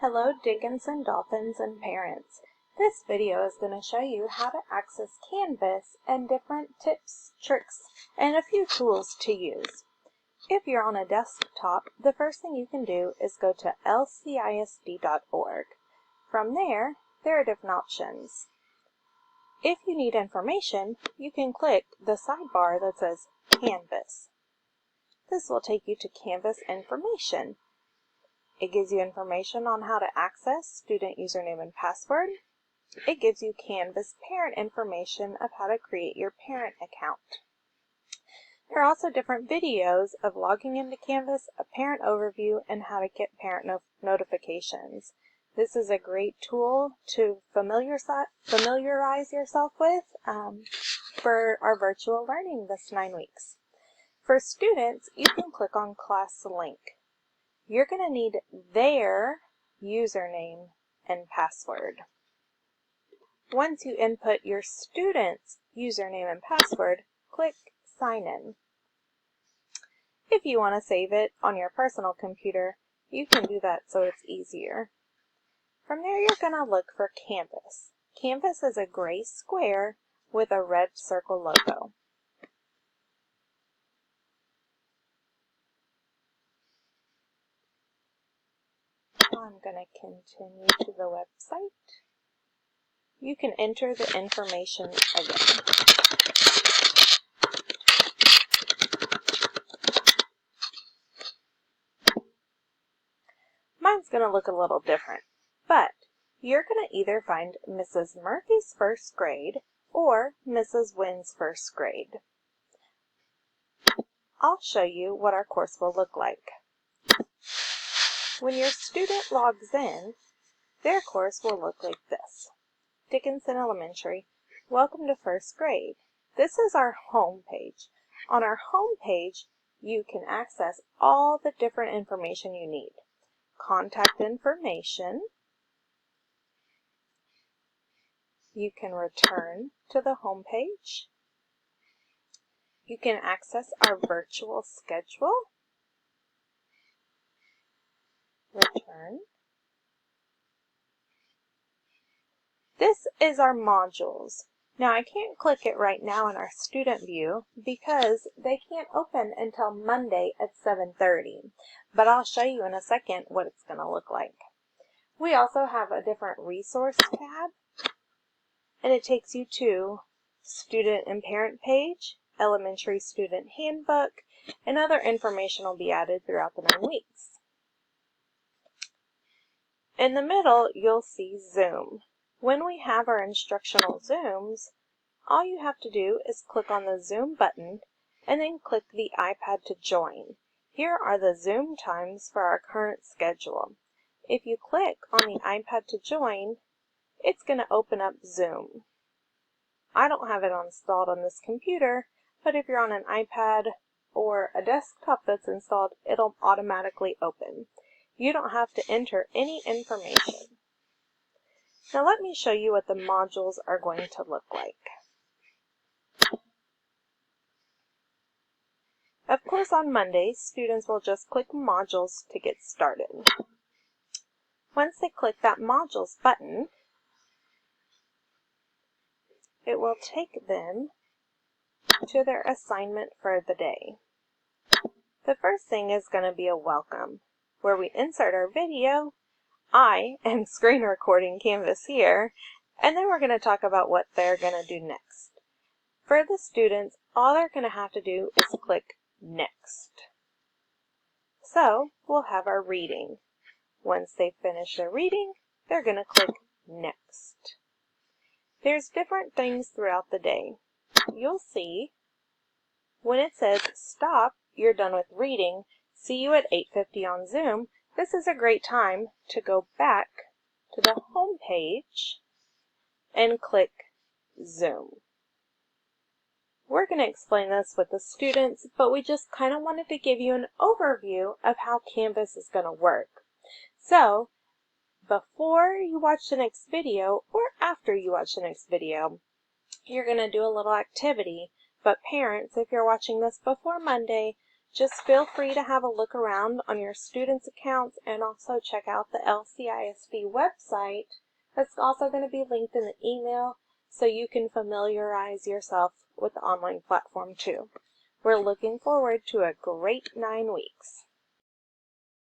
Hello Dickinson Dolphins and parents. This video is going to show you how to access Canvas and different tips, tricks, and a few tools to use. If you're on a desktop, the first thing you can do is go to lcisd.org. From there are different options. If you need information, you can click the sidebar that says Canvas. This will take you to Canvas information. It gives you information on how to access student username and password. It gives you Canvas parent information of how to create your parent account. There are also different videos of logging into Canvas, a parent overview, and how to get parent notifications. This is a great tool to familiarize yourself with for our virtual learning this 9 weeks. For students, you can click on Class Link. You're going to need their username and password. Once you input your student's username and password, click Sign In. If you want to save it on your personal computer, you can do that so it's easier. From there, you're going to look for Canvas. Canvas is a gray square with a red circle logo. I'm going to continue to the website. You can enter the information again. Mine's going to look a little different, but you're going to either find Mrs. Murphy's first grade or Mrs. Wynn's first grade. I'll show you what our course will look like. When your student logs in, their course will look like this. Dickinson Elementary, welcome to first grade. This is our home page. On our home page, you can access all the different information you need. Contact information. You can return to the home page. You can access our virtual schedule. Return. This is our modules. Now I can't click it right now in our student view because they can't open until Monday at 7:30. But I'll show you in a second what it's going to look like. We also have a different resource tab, and it takes you to student and parent page, elementary student handbook, and other information will be added throughout the 9 weeks. In the middle, you'll see Zoom. When we have our instructional Zooms, all you have to do is click on the Zoom button and then click the iPad to join. Here are the Zoom times for our current schedule. If you click on the iPad to join, it's going to open up Zoom. I don't have it installed on this computer, but if you're on an iPad or a desktop that's installed, it'll automatically open. You don't have to enter any information. Now let me show you what the modules are going to look like. Of course, on Mondays, students will just click Modules to get started. Once they click that Modules button, it will take them to their assignment for the day. The first thing is going to be a welcome, where we insert our video. I am screen recording Canvas here, and then we're going to talk about what they're going to do next. For the students, all they're going to have to do is click Next. So we'll have our reading. Once they finish their reading, they're going to click Next. There's different things throughout the day. You'll see when it says stop, you're done with reading, see you at 8:50 on Zoom, this is a great time to go back to the home page and click Zoom. We're going to explain this with the students, but we just kind of wanted to give you an overview of how Canvas is going to work. So, before you watch the next video or after you watch the next video, you're going to do a little activity. But parents, if you're watching this before Monday, Just feel free to have a look around on your students' accounts and also check out the LCISD website. That's also going to be linked in the email so you can familiarize yourself with the online platform too. We're looking forward to a great 9 weeks.